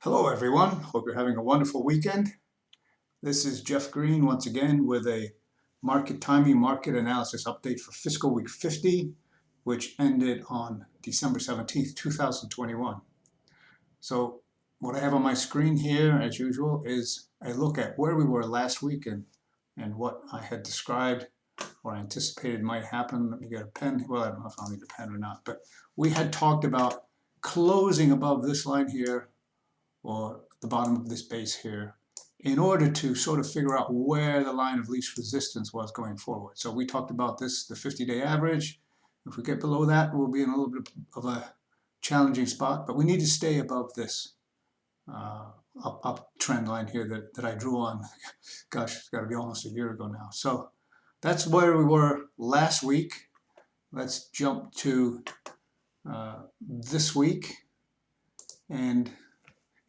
Hello everyone, hope you're having a wonderful weekend. This is Jeff Green once again with a market timing market analysis update for fiscal week 50, which ended on December 17th, 2021. So what I have on my screen here, as usual, is a look at where we were last week and what I had described or anticipated might happen. Let me get a pen. Well, I don't know if I'll need a pen or not, but we had talked about closing above this line here or the bottom of this base here in order to sort of figure out where the line of least resistance was going forward. So we talked about this, the 50-day average. If we get below that, we'll be in a little bit of a challenging spot, but we need to stay above this up trend line here that I drew on. Gosh, it's got to be almost a year ago now. So that's where we were last week. Let's jump to this week. And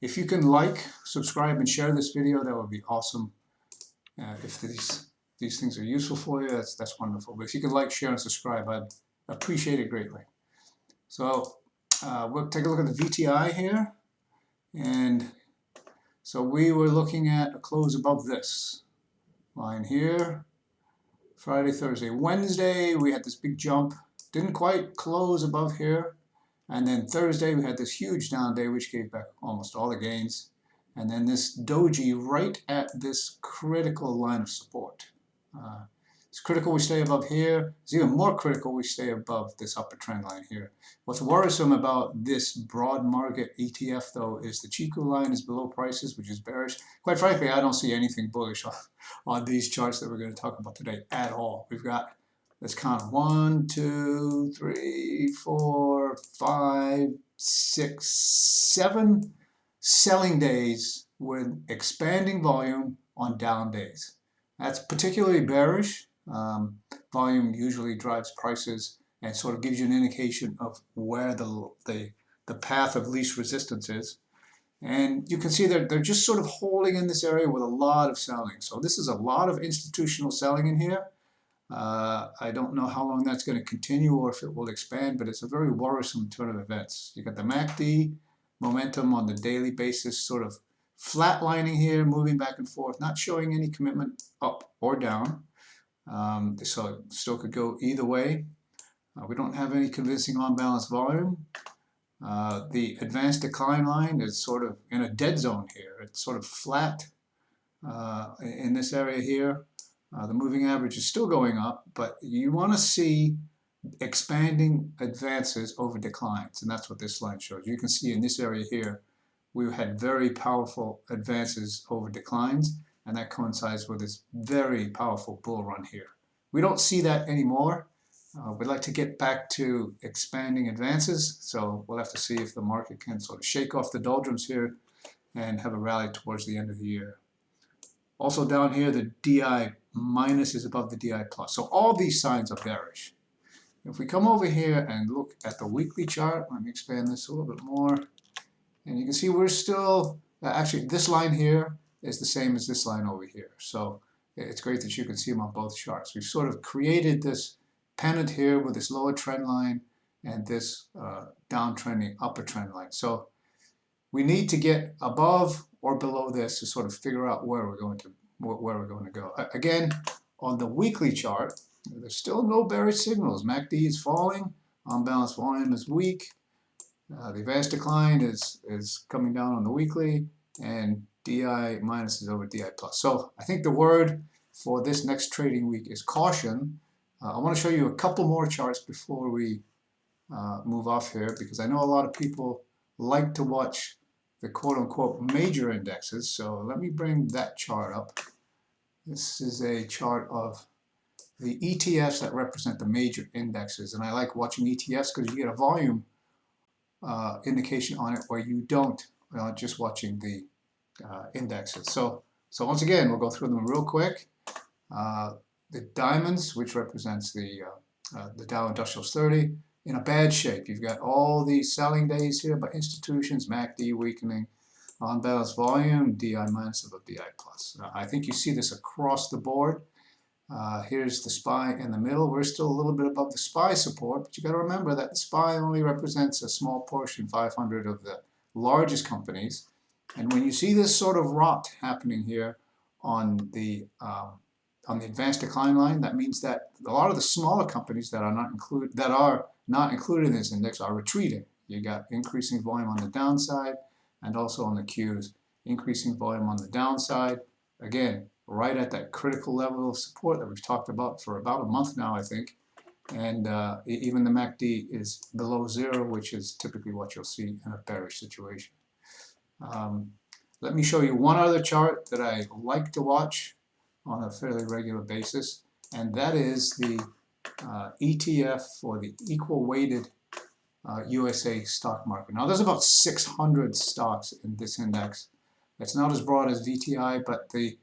if you can like, subscribe, and share this video, that would be awesome. If these things are useful for you, that's wonderful. But if you could like, share, and subscribe, I'd appreciate it greatly. So we'll take a look at the VTI here. And so we were looking at a close above this line here. Friday, Thursday, Wednesday, we had this big jump. Didn't quite close above here. And then Thursday, we had this huge down day, which gave back almost all the gains. And then this doji right at this critical line of support. It's critical we stay above here. It's even more critical we stay above this upper trend line here. What's worrisome about this broad market ETF, though, is the Chiku line is below prices, which is bearish. Quite frankly, I don't see anything bullish on these charts that we're going to talk about today at all. We've got, let's count, 1, 2, 3, 4, 5, 6, 7 selling days with expanding volume on down days. That's particularly bearish. Volume usually drives prices and sort of gives you an indication of where the path of least resistance is. And you can see that they're just sort of holding in this area with a lot of selling. So this is a lot of institutional selling in here. I don't know how long that's going to continue or if it will expand, but it's a very worrisome turn of events. You got the MACD momentum on the daily basis sort of flatlining here, moving back and forth, not showing any commitment up or down. So it still could go either way. We don't have any convincing on-balance volume. The advanced decline line is sort of in a dead zone here. It's sort of flat in this area here. The moving average is still going up, but you want to see expanding advances over declines, and that's what this line shows. You can see in this area here, we've had very powerful advances over declines, and that coincides with this very powerful bull run here. We don't see that anymore. We'd like to get back to expanding advances, so we'll have to see if the market can sort of shake off the doldrums here and have a rally towards the end of the year. Also down here, the DI minus is above the DI plus. So all these signs are bearish. If we come over here and look at the weekly chart, let me expand this a little bit more. And you can see we're still, actually this line here is the same as this line over here. So it's great that you can see them on both charts. We've sort of created this pennant here with this lower trend line and this downtrending upper trend line. So we need to get above or below this to sort of figure out where we're going to go. Again, on the weekly chart, there's still no bearish signals. MACD is falling, on-balance volume is weak. The advanced decline is coming down on the weekly, and DI minus is over DI plus. So I think the word for this next trading week is caution. I want to show you a couple more charts before we move off here, because I know a lot of people like to watch the quote-unquote major indexes. So let me bring that chart up. This is a chart of the ETFs that represent the major indexes. And I like watching ETFs because you get a volume indication on it where you don't just watching the indexes. So once again, we'll go through them real quick. The diamonds, which represents the Dow Industrials 30, in a bad shape. You've got all these selling days here by institutions, MACD weakening, on-balance volume, DI minus above DI plus. I think you see this across the board. Here's the SPY in the middle. We're still a little bit above the SPY support, but you got to remember that the SPY only represents a small portion, 500 of the largest companies. And when you see this sort of rot happening here on the advanced decline line, that means that a lot of the smaller companies that are not included in this index are retreating. You got increasing volume on the downside, and also on the Qs, increasing volume on the downside. Again, right at that critical level of support that we've talked about for about a month now, I think. And even the MACD is below zero, which is typically what you'll see in a bearish situation. Let me show you one other chart that I like to watch on a fairly regular basis, and that is the ETF for the equal weighted USA stock market. Now there's about 600 stocks in this index. It's not as broad as VTI, but the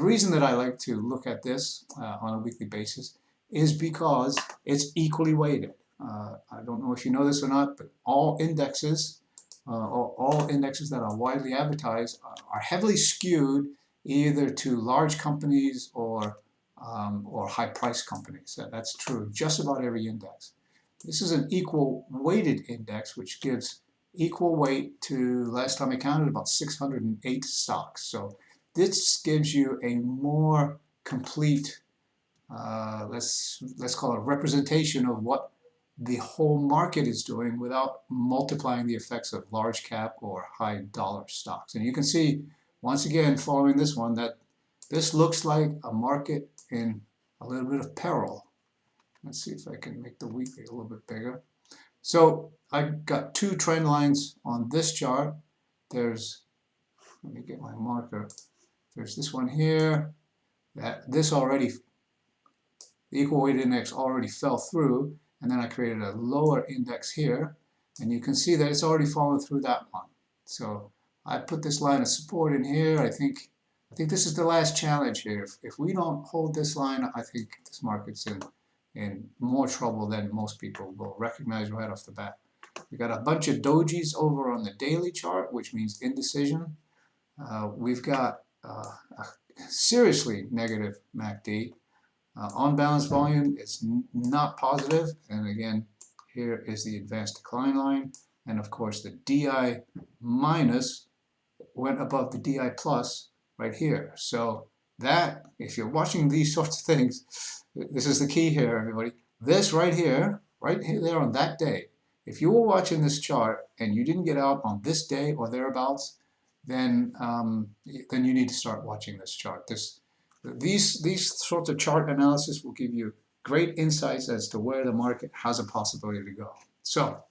reason that I like to look at this on a weekly basis is because it's equally weighted. I don't know if you know this or not, but all indexes that are widely advertised are heavily skewed either to large companies or high price companies. That's true just about every index. This is an equal weighted index, which gives equal weight to, last time I counted, about 608 stocks. So this gives you a more complete, let's call it, representation of what the whole market is doing without multiplying the effects of large cap or high dollar stocks. And you can see, once again, following this one, that this looks like a market in a little bit of peril. Let's see if I can make the weekly a little bit bigger. So I've got two trend lines on this chart. Let me get my marker. There's this one here. The equal weight index already fell through, and then I created a lower index here, and you can see that it's already fallen through that one. So I put this line of support in here. I think this is the last challenge here. If we don't hold this line, I think this market's in more trouble than most people will recognize right off the bat. We got a bunch of dojis over on the daily chart, which means indecision. We've got a seriously negative MACD. On balance volume is not positive, and again, here is the advanced decline line, and of course the DI minus went above the DI plus right here. So that, if you're watching these sorts of things, this is the key here, everybody. This right here there on that day, if you were watching this chart and you didn't get out on this day or thereabouts, then you need to start watching this chart. These sorts of chart analysis will give you great insights as to where the market has a possibility to go. So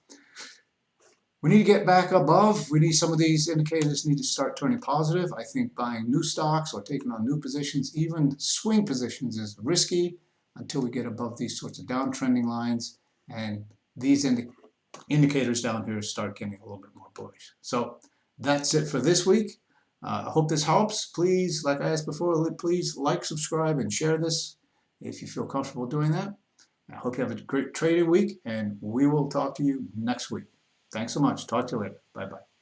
we need to get back above. We need some of these indicators need to start turning positive. I think buying new stocks or taking on new positions, even swing positions, is risky until we get above these sorts of downtrending lines, and these indicators down here start getting a little bit more bullish. So that's it for this week. I hope this helps. Please, like I asked before, please like, subscribe, and share this if you feel comfortable doing that. I hope you have a great trading week, and we will talk to you next week. Thanks so much. Talk to you later. Bye-bye.